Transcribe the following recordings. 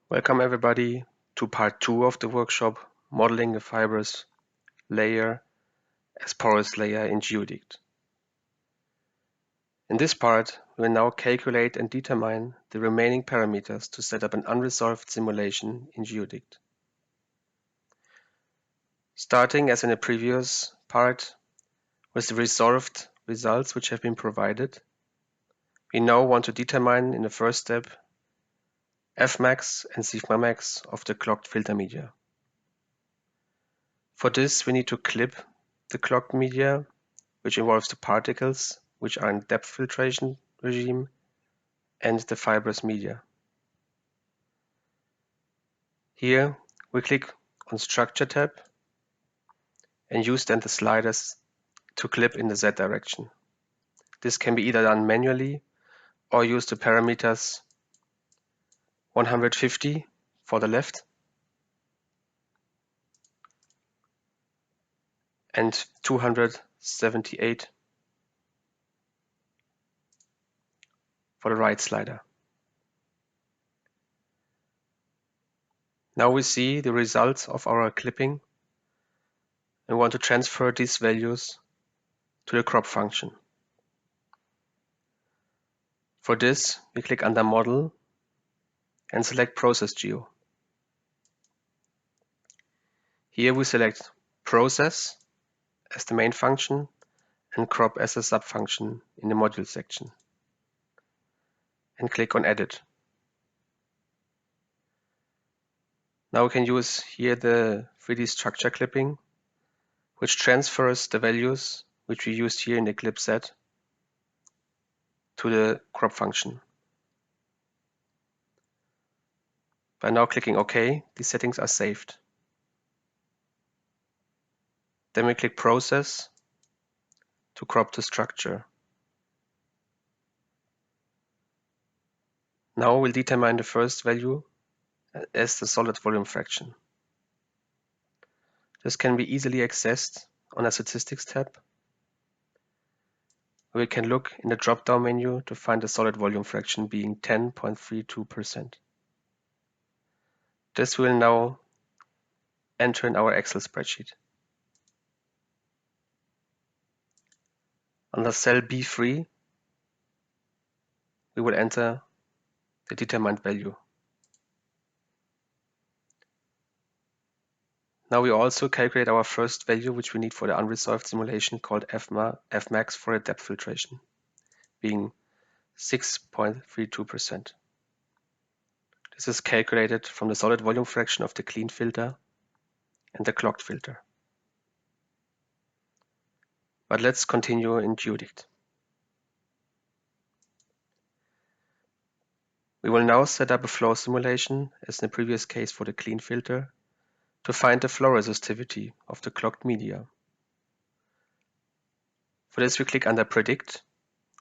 Welcome everybody to part 2 of the workshop, Modeling a Fibrous Layer as Porous Layer in Geodict. In this part, we will now calculate and determine the remaining parameters to set up an unresolved simulation in Geodict. Starting as in the previous part with the resolved results which have been provided, we now want to determine in the first step Fmax and sigma max of the clogged filter media. For this, we need to clip the clogged media, which involves the particles which are in depth filtration regime and the fibrous media. Here we click on Structure tab and use then the sliders to clip in the Z direction. This can be either done manually or use the parameters 150 for the left and 278 for the right slider. Now we see the results of our clipping and want to transfer these values to the crop function. For this, we click under Model and select Process Geo. Here we select Process as the main function and Crop as a sub-function in the Module section and click on Edit. Now we can use here the 3D structure clipping, which transfers the values which we used here in the clip set to the crop function. By now clicking OK, these settings are saved. Then we click Process to crop the structure. Now we'll determine the first value as the solid volume fraction. This can be easily accessed on a Statistics tab. We can look in the drop-down menu to find the solid volume fraction being 10.32%. This will now enter in our Excel spreadsheet. Under cell B3, we will enter the determined value. Now we also calculate our first value which we need for the unresolved simulation called Fmax for the depth filtration, being 6.32%. This is calculated from the solid volume fraction of the clean filter and the clogged filter. But let's continue in Geodict. We will now set up a flow simulation, as in the previous case for the clean filter, to find the flow resistivity of the clogged media. For this, we click under Predict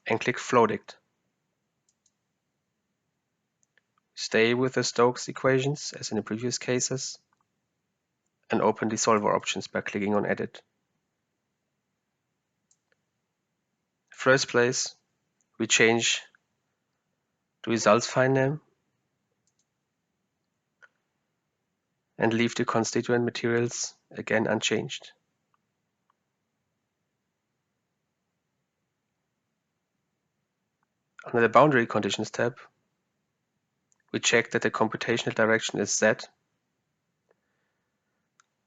and click FlowDict. Stay with the Stokes equations, as in the previous cases, and open the solver options by clicking on Edit. First place, we change the results file name and leave the constituent materials again unchanged. Under the Boundary Conditions tab, we check that the computational direction is Z.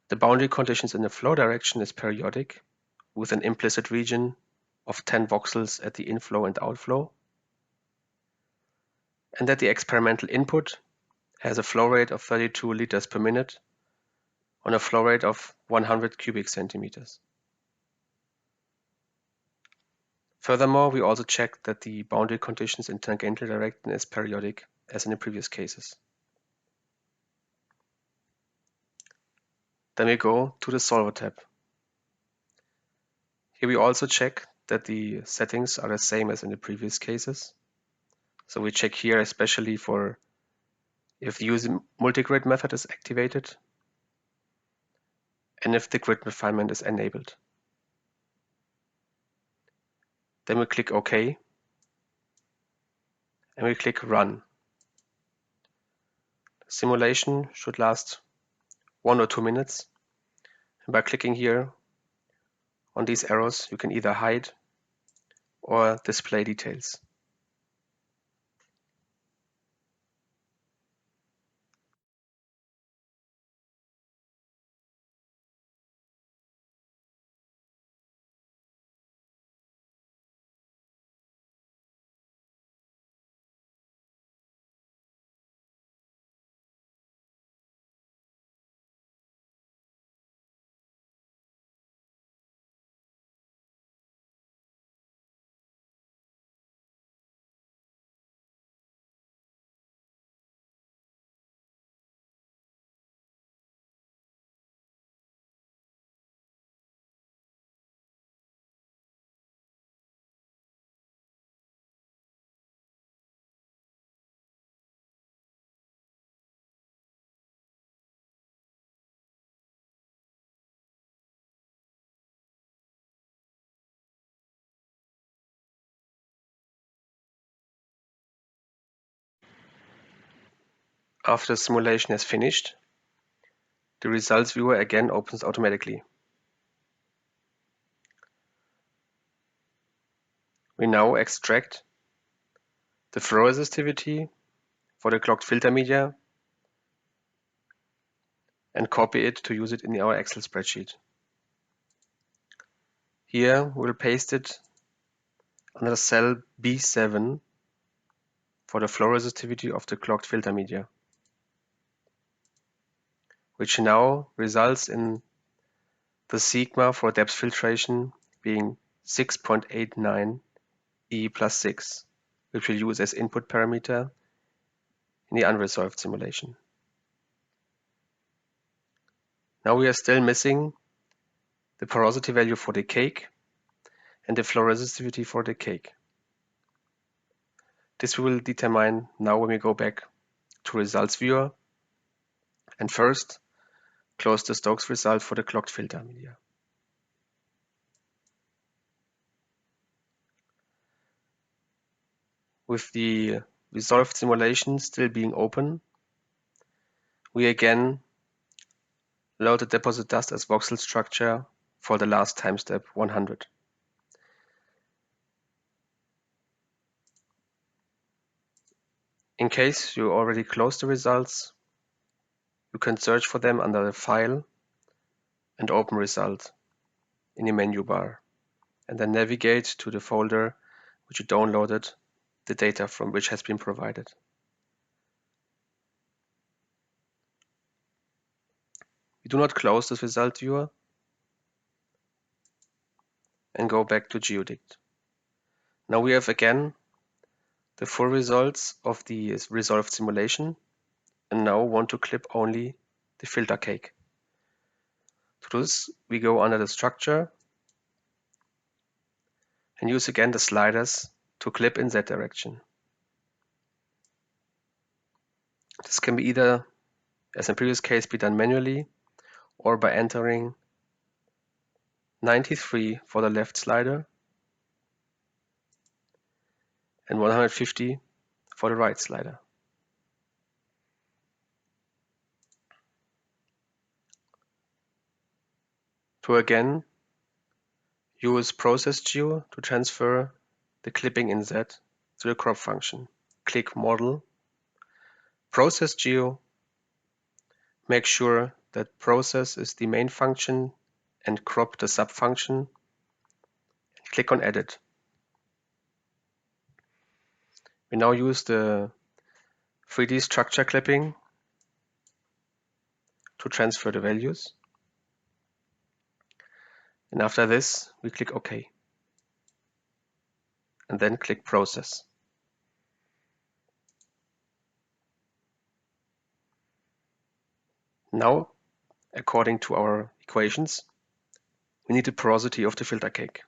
The boundary conditions in the flow direction is periodic, with an implicit region of 10 voxels at the inflow and outflow, and that the experimental input has a flow rate of 32 liters per minute on a flow rate of 100 cubic centimeters. Furthermore, we also check that the boundary conditions in tangential direction is periodic, as in the previous cases. Then we go to the Solver tab. Here we also check that the settings are the same as in the previous cases. So we check here especially for if the use multi-grid method is activated and if the grid refinement is enabled. Then we click OK and we click Run. The simulation should last 1 or 2 minutes. And by clicking here on these arrows, you can either hide or display details. After the simulation is finished, the results viewer again opens automatically. We now extract the flow resistivity for the clocked filter media and copy it to use it in our Excel spreadsheet. Here we'll paste it under cell B7 for the flow resistivity of the clocked filter media, which now results in the sigma for depth filtration being 6.89 E plus 6, which we'll use as input parameter in the unresolved simulation. Now we are still missing the porosity value for the cake and the flow resistivity for the cake. This we will determine now when we go back to results viewer and first close the Stokes result for the clocked filter media. With the resolved simulation still being open, we again load the deposit dust as voxel structure for the last time step 100. In case you already closed the results, you can search for them under the File and Open Result in the menu bar, and then navigate to the folder which you downloaded the data from, which has been provided. We do not close this result viewer and go back to Geodict. Now we have again the full results of the resolved simulation and now want to clip only the filter cake. To do this, we go under the structure and use again the sliders to clip in that direction. This can be either, as in previous case, be done manually or by entering 93 for the left slider and 150 for the right slider. To again use Process Geo to transfer the clipping in Z to the crop function. Click Model, Process Geo, make sure that Process is the main function and crop the sub-function. Click on Edit. We now use the 3D structure clipping to transfer the values. And after this, we click OK. And then click Process. Now, according to our equations, we need the porosity of the filter cake.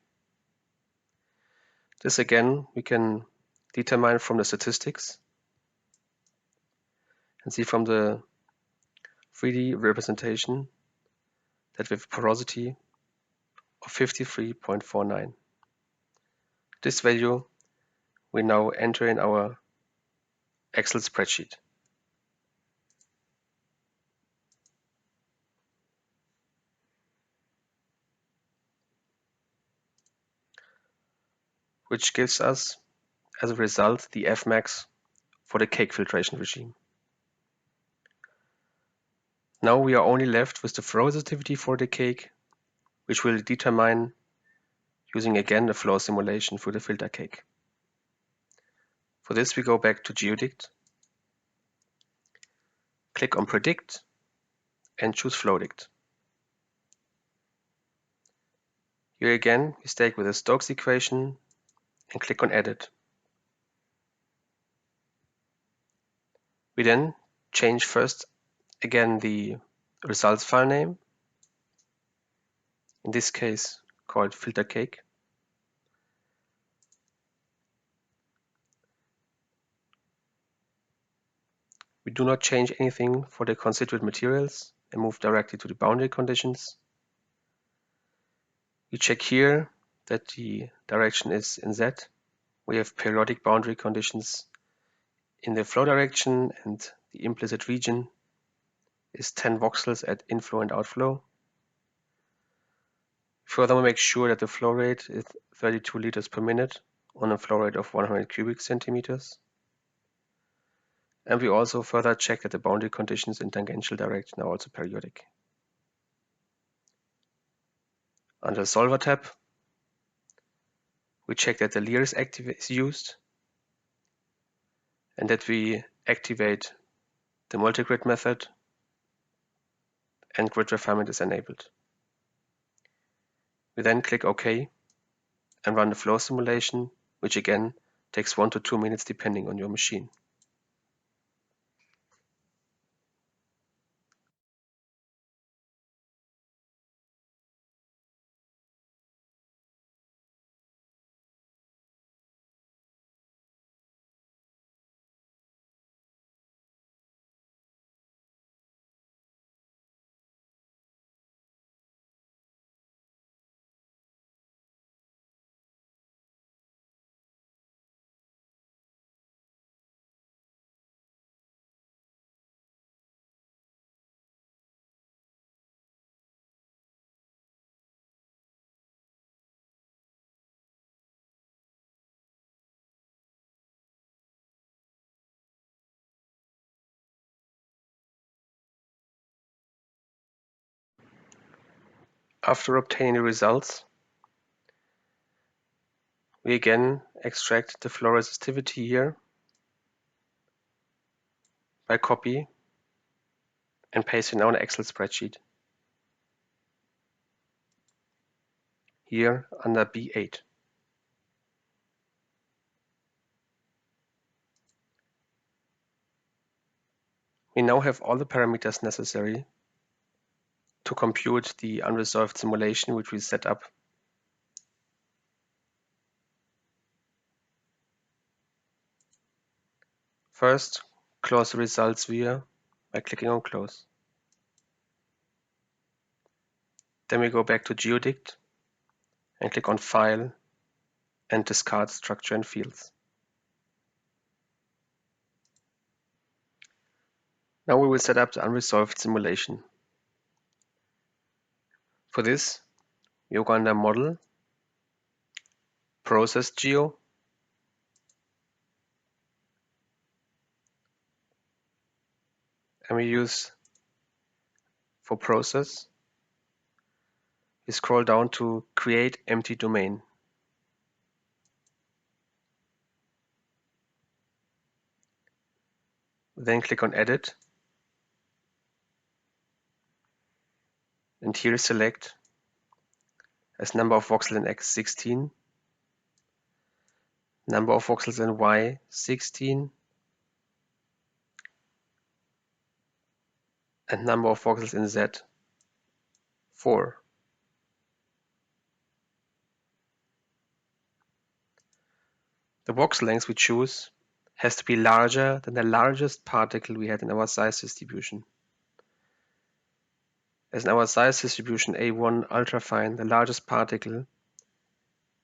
This again, we can determine from the statistics and see from the 3D representation that we have porosity of 53.49. This value we now enter in our Excel spreadsheet. which gives us, as a result, the Fmax for the cake filtration regime. Now we are only left with the flow resistivity for the cake, which we'll determine using again a flow simulation for the filter cake. For this, we go back to Geodict, click on Predict, and choose FlowDict. Here again, we start with the Stokes equation and click on Edit. We then change first again the results file name, in this case called filter cake. We do not change anything for the constituent materials and move directly to the boundary conditions. We check here that the direction is in Z. We have periodic boundary conditions in the flow direction, and the implicit region is 10 voxels at inflow and outflow. Further, we make sure that the flow rate is 32 liters per minute on a flow rate of 100 cubic centimeters. And we also further check that the boundary conditions in tangential direction are also periodic. Under the Solver tab, we check that the layers is used and that we activate the multi-grid method and grid refinement is enabled. We then click OK and run the flow simulation, which again takes 1 to 2 minutes depending on your machine. After obtaining the results, we again extract the flow resistivity here by copy and paste in our Excel spreadsheet. Here under B8. We now have all the parameters necessary to compute the unresolved simulation which we set up. First, close the results viewer by clicking on Close. Then we go back to Geodict and click on File and discard Structure and Fields. Now we will set up the unresolved simulation. For this, we go under Model, Process Geo, and we use for process, we scroll down to Create Empty Domain. Then click on Edit, and here select as number of voxels in X 16, number of voxels in Y 16, and number of voxels in Z 4. The voxel length we choose has to be larger than the largest particle we had in our size distribution. As in our size distribution A1 ultrafine, the largest particle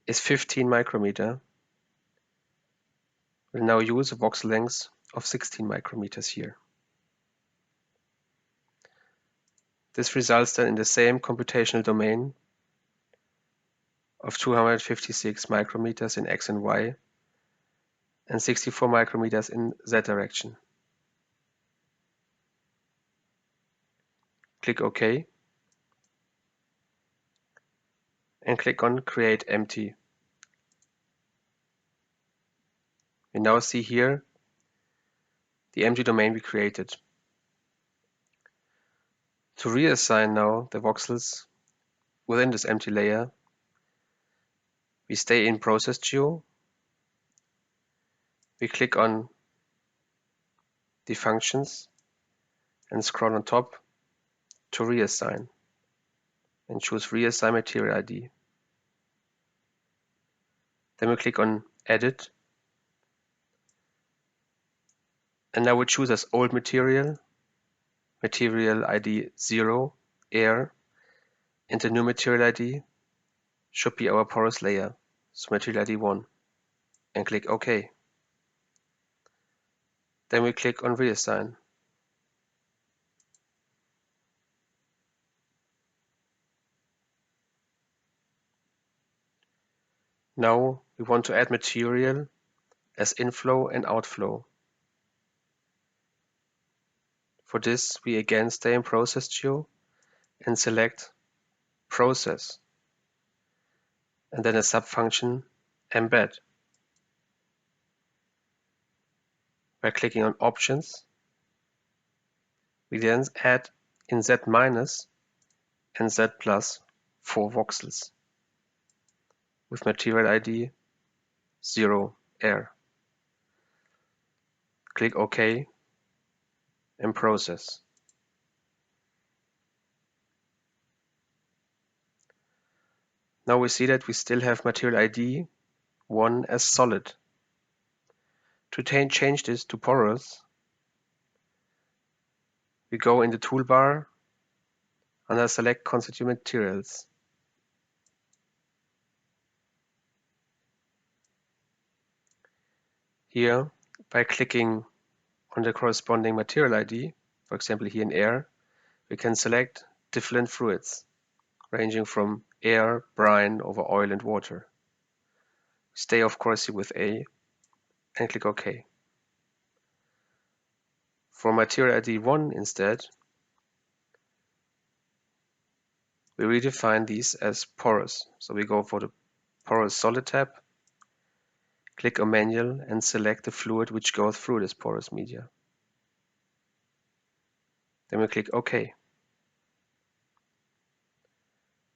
is 15 micrometer. We'll now use a voxel length of 16 micrometers here. This results then in the same computational domain of 256 micrometers in X and Y and 64 micrometers in Z direction. Click OK and click on Create Empty. We now see here the empty domain we created. To reassign now the voxels within this empty layer, we stay in Process Geo. We click on the functions and scroll on top to reassign and choose Reassign Material ID. Then we click on Edit, and now we choose as old material, material ID 0, air, and the new material ID should be our porous layer, so material ID 1, and click OK. Then we click on Reassign. Now we want to add material as inflow and outflow. For this, we again stay in Process Geo and select Process, and then a subfunction Embed. By clicking on Options, we then add in Z- and Z+ 4 voxels with material ID 0, air. Click OK and process. Now we see that we still have material ID 1 as solid. To change this to porous, we go in the toolbar under Select Constituent Materials. Here, by clicking on the corresponding material ID, for example here in air, we can select different fluids, ranging from air, brine, over oil and water. Stay of course here with A and click OK. For material ID 1 instead, we redefine these as porous. So we go for the porous solid tab, click on manual and select the fluid which goes through this porous media. Then we click OK.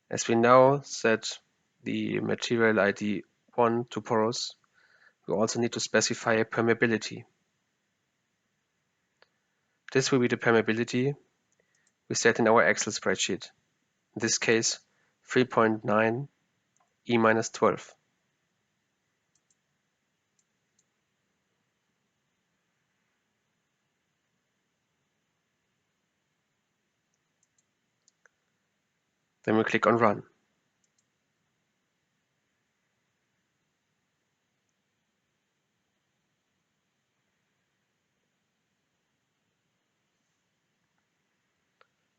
As we now set the material ID 1 to porous, we also need to specify a permeability. This will be the permeability we set in our Excel spreadsheet. In this case, 3.9 E-12. Then we click on Run.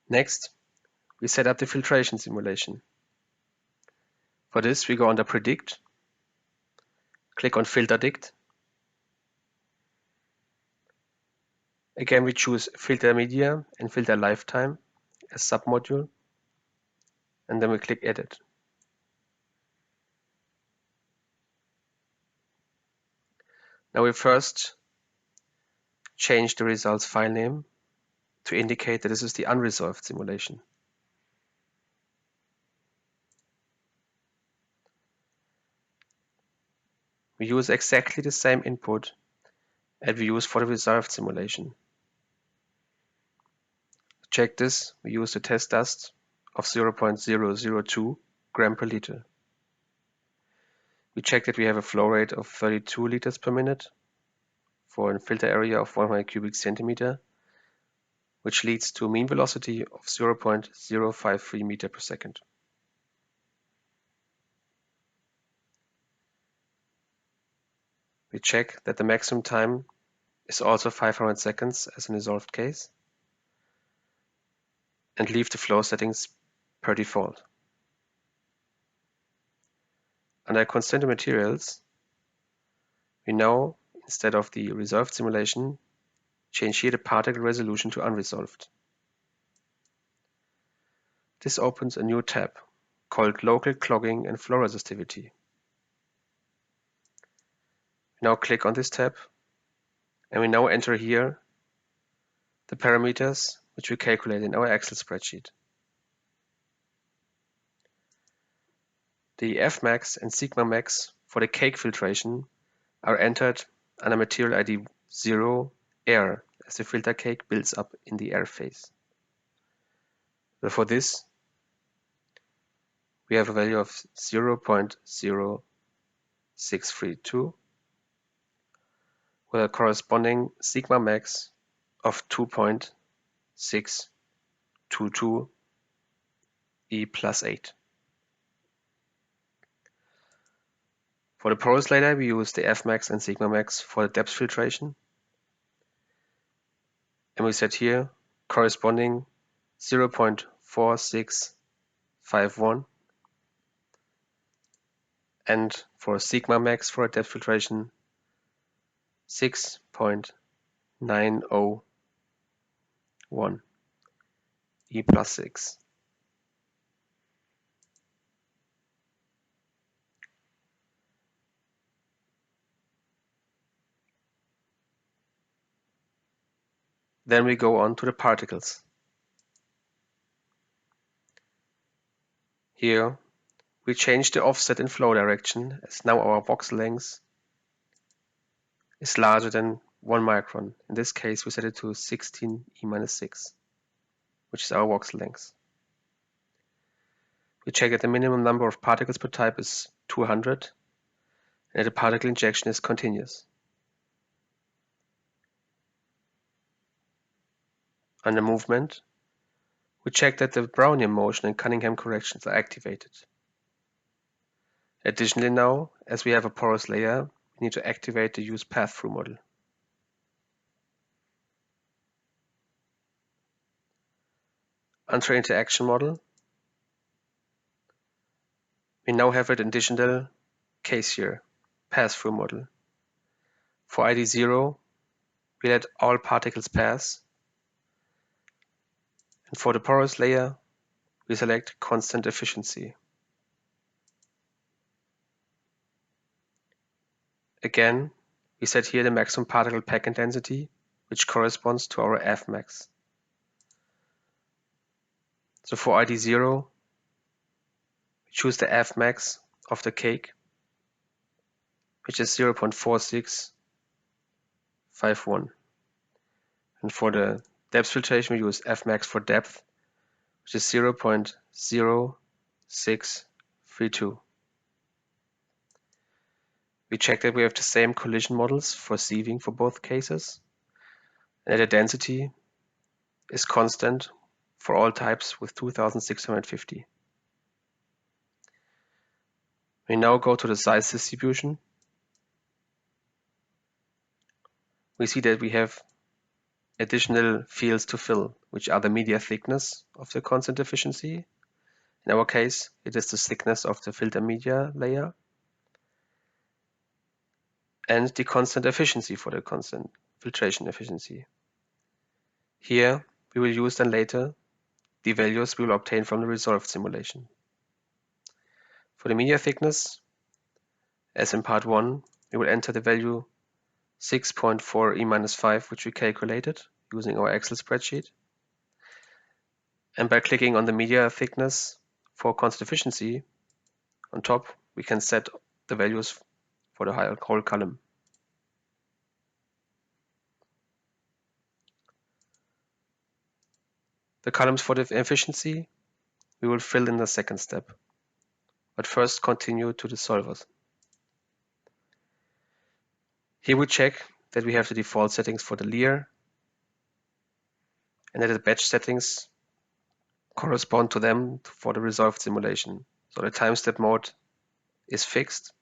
Next, we set up the filtration simulation. For this, we go under Predict, click on Filter Dict. Again, we choose Filter Media and Filter Lifetime as submodule, and then we click Edit. Now we first change the results file name to indicate that this is the unresolved simulation. We use exactly the same input as we use for the resolved simulation. To check this, we use the test dust of 0.002 gram per liter. We check that we have a flow rate of 32 liters per minute for a filter area of 100 cubic centimeter, which leads to a mean velocity of 0.053 meter per second. We check that the maximum time is also 500 seconds as in resolved case, and leave the flow settings per default. Under Constrained Materials, we now, instead of the resolved simulation, change here the particle resolution to unresolved. This opens a new tab called Local Clogging and Flow Resistivity. We now click on this tab, and we now enter here the parameters which we calculate in our Excel spreadsheet. The Fmax and sigma max for the cake filtration are entered under material ID 0 air as the filter cake builds up in the air phase. So for this, we have a value of 0.0632 with a corresponding sigma max of 2.622 E plus 8. For the porous layer, we use the Fmax and sigma max for the depth filtration. And we set here corresponding 0.4651. And for sigma max for depth filtration, 6.901 E plus 6. Then we go on to the particles. Here we change the offset in flow direction as now our voxel length is larger than 1 micron. In this case we set it to 16 E minus 6, which is our voxel length. We check that the minimum number of particles per type is 200 and that the particle injection is continuous. Under movement, we check that the Brownian motion and Cunningham corrections are activated. Additionally now, as we have a porous layer, we need to activate the use path-through model. Under interaction model, we now have an additional case here, pass-through model. For ID 0, we let all particles pass. And for the porous layer, we select constant efficiency. Again, we set here the maximum particle packet density, which corresponds to our Fmax. So for ID 0, we choose the Fmax of the cake, which is 0.4651. And for the depth filtration, we use Fmax for depth, which is 0.0632. We check that we have the same collision models for sieving for both cases, and that the density is constant for all types with 2650. We now go to the size distribution. We see that we have additional fields to fill, which are the media thickness of the constant efficiency. In our case, it is the thickness of the filter media layer, and the constant efficiency for the constant filtration efficiency. Here, we will use then later the values we will obtain from the resolved simulation. For the media thickness, as in part 1, we will enter the value 6.4 E minus 5, which we calculated using our Excel spreadsheet. And by clicking on the media thickness for constant efficiency on top, we can set the values for the whole column. The columns for the efficiency we will fill in the second step, but first continue to the solvers. Here we check that we have the default settings for the Lear and that the batch settings correspond to them for the resolved simulation. So the time step mode is fixed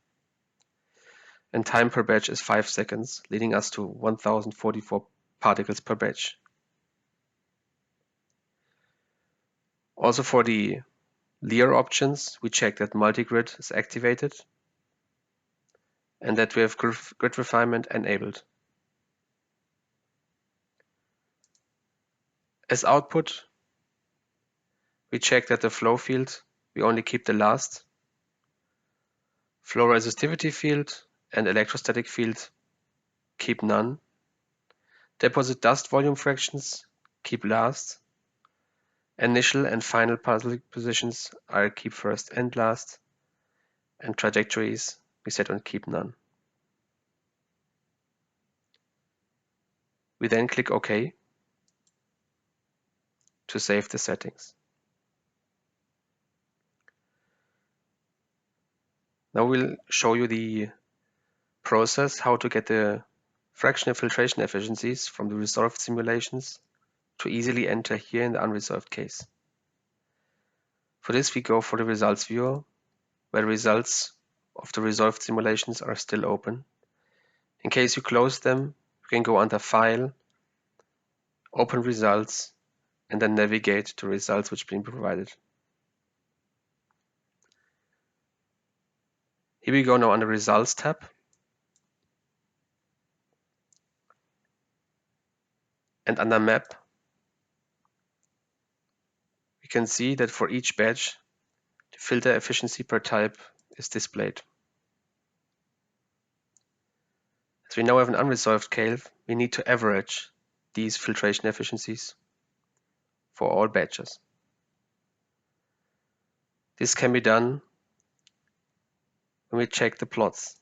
and time per batch is 5 seconds, leading us to 1044 particles per batch. Also for the Lear options, we check that multigrid is activated and that we have grid refinement enabled. As output, we check that the flow field, we only keep the last, flow resistivity field and electrostatic field keep none, deposit dust volume fractions keep last, initial and final particle positions are keep first and last, and trajectories we set on keep none. We then click OK to save the settings. Now we'll show you the process how to get the fractional filtration efficiencies from the resolved simulations to easily enter here in the unresolved case. For this, we go for the results viewer, where the results of the resolved simulations are still open. In case you close them, you can go under File, Open Results, and then navigate to results which have been provided. Here we go now under Results tab. And under Map, we can see that for each batch, the filter efficiency per type is displayed. As we now have an unresolved case, we need to average these filtration efficiencies for all batches. This can be done when we check the plots.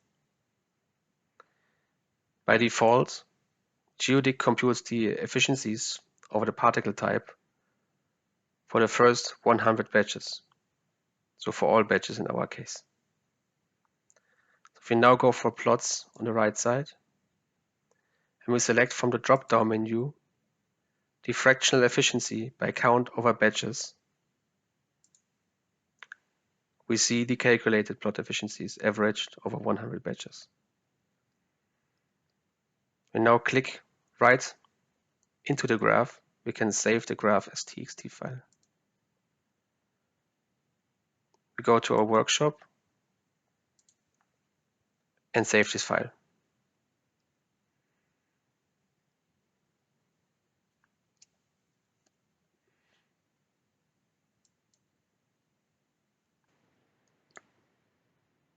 By default, Geodic computes the efficiencies over the particle type for the first 100 batches, so for all batches in our case. So if we now go for plots on the right side, and we select from the drop-down menu the fractional efficiency by count over batches, we see the calculated plot efficiencies averaged over 100 batches. We now click right into the graph. We can save the graph as txt file. We go to our workshop and save this file.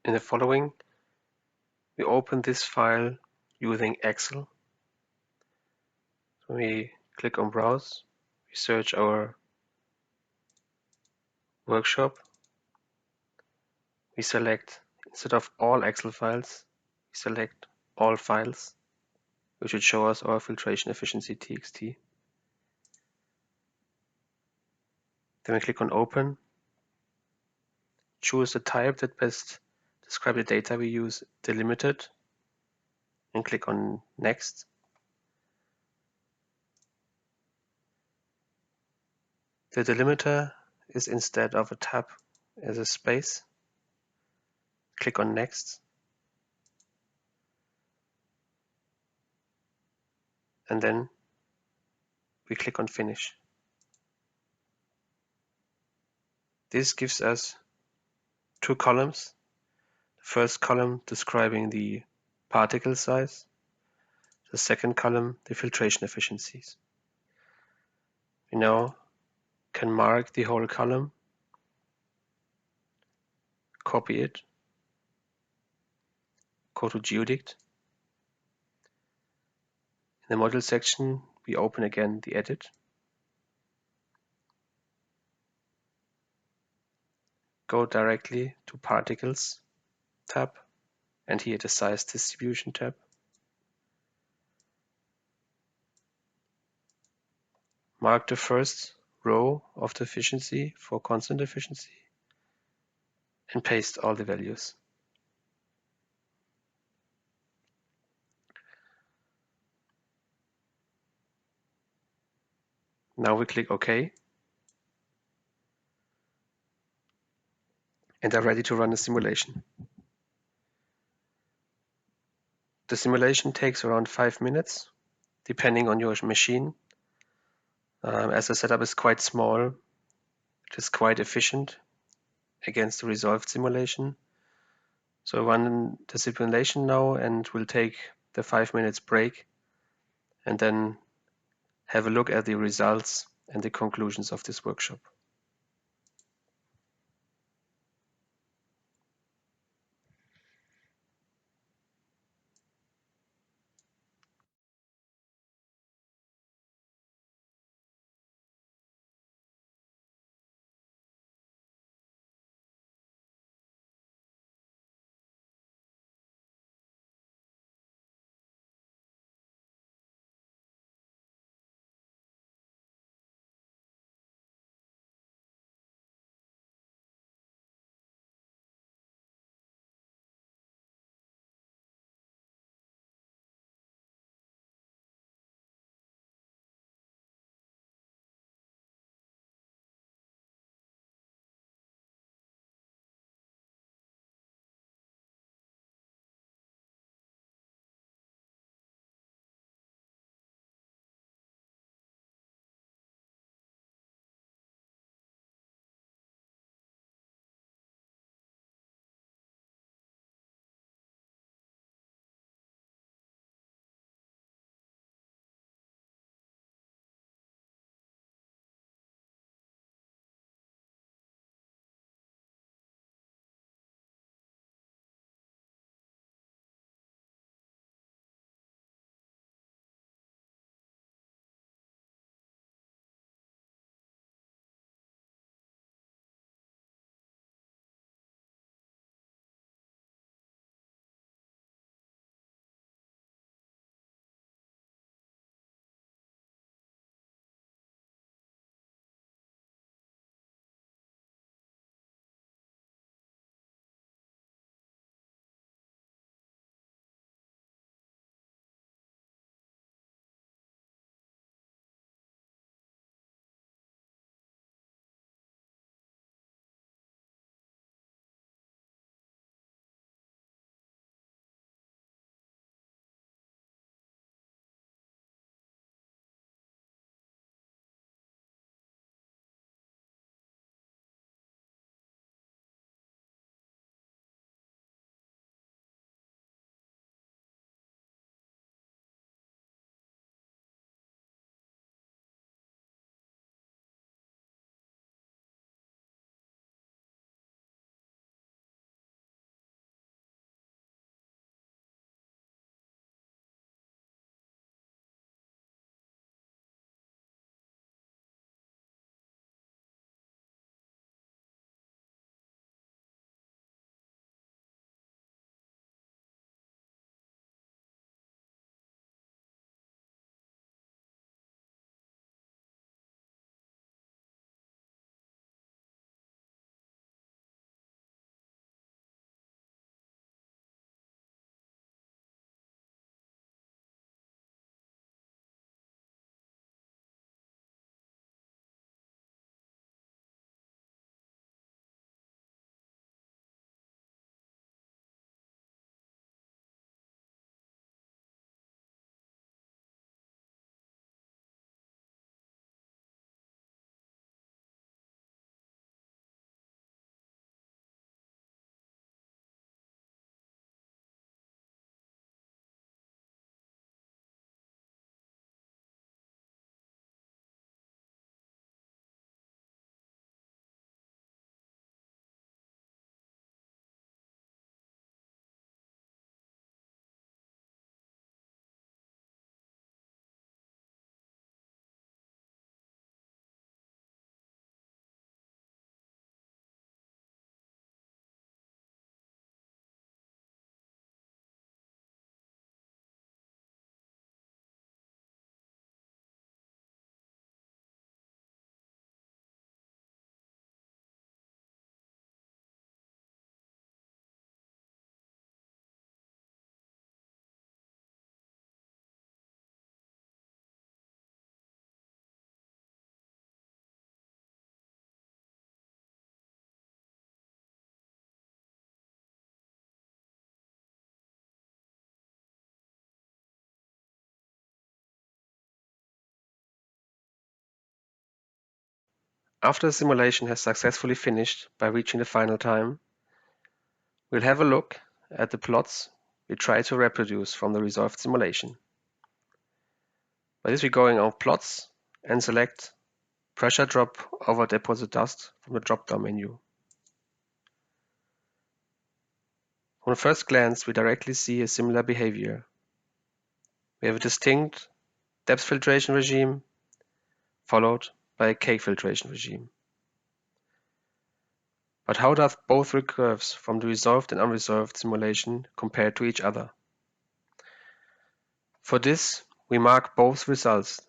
In the following, we open this file using Excel. So we click on Browse, we search our workshop, we select, instead of all Excel files, we select all files, which should show us our filtration efficiency txt. Then we click on Open, choose the type that best describes the data we use, delimited, and click on Next. The delimiter is instead of a tab as a space. Click on Next. And then we click on Finish. This gives us two columns. The first column describing the particle size. The second column, the filtration efficiencies. We now can mark the whole column, copy it, go to Geodict. In the module section, we open again the Edit. Go directly to Particles tab, and here the Size Distribution tab. Mark the first row of the efficiency for constant efficiency and paste all the values. Now we click OK and are ready to run the simulation. The simulation takes around 5 minutes, depending on your machine. As the setup is quite small, it is quite efficient against the resolved simulation. So run the simulation now, and we'll take the 5 minutes break and then have a look at the results and the conclusions of this workshop. After the simulation has successfully finished by reaching the final time, we'll have a look at the plots we try to reproduce from the resolved simulation. By this, we're going on Plots and select Pressure Drop over Deposit Dust from the drop-down menu. On first glance, we directly see a similar behavior. We have a distinct depth filtration regime followed by a cake filtration regime. But how do both curves from the resolved and unresolved simulation compare to each other? For this, we mark both results,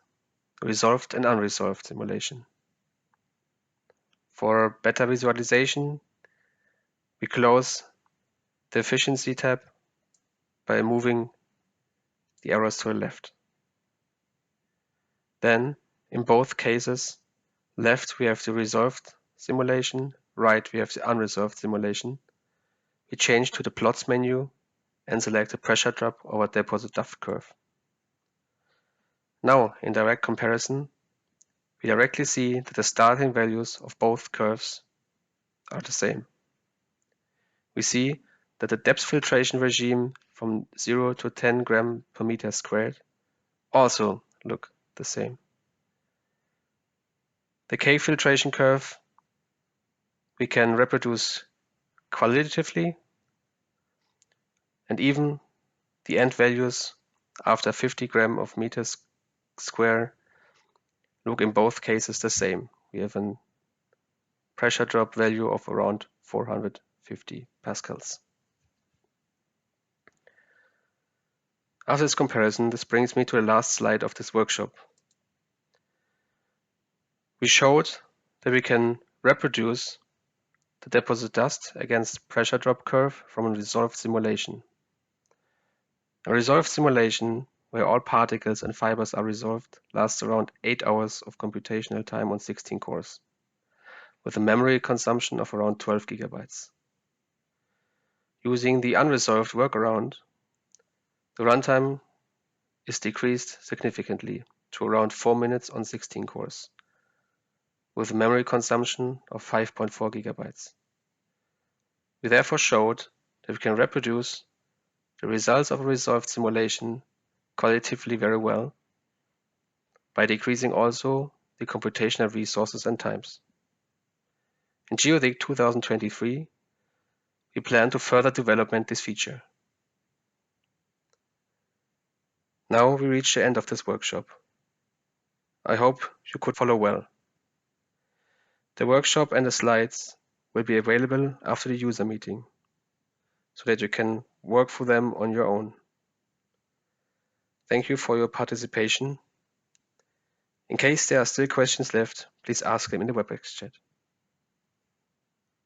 resolved and unresolved simulation. For better visualization, we close the Efficiency tab by moving the arrows to the left. Then, in both cases, left we have the resolved simulation, right we have the unresolved simulation. We change to the Plots menu and select the pressure drop over deposit depth curve. Now, in direct comparison, we directly see that the starting values of both curves are the same. We see that the depth filtration regime from 0 to 10 gram per meter squared also look the same. The cake filtration curve we can reproduce qualitatively, and even the end values after 50 gram of meters square look in both cases the same. We have a pressure drop value of around 450 pascals. After this comparison, this brings me to the last slide of this workshop. We showed that we can reproduce the deposit dust against pressure drop curve from a resolved simulation. A resolved simulation, where all particles and fibers are resolved, lasts around 8 hours of computational time on 16 cores, with a memory consumption of around 12 gigabytes. Using the unresolved workaround, the runtime is decreased significantly to around 4 minutes on 16 cores, with a memory consumption of 5.4 gigabytes. We therefore showed that we can reproduce the results of a resolved simulation qualitatively very well by decreasing also the computational resources and times. In GeoDig 2023, we plan to further development this feature. Now we reach the end of this workshop. I hope you could follow well. The workshop and the slides will be available after the user meeting, so that you can work through them on your own. Thank you for your participation. In case there are still questions left, please ask them in the WebEx chat.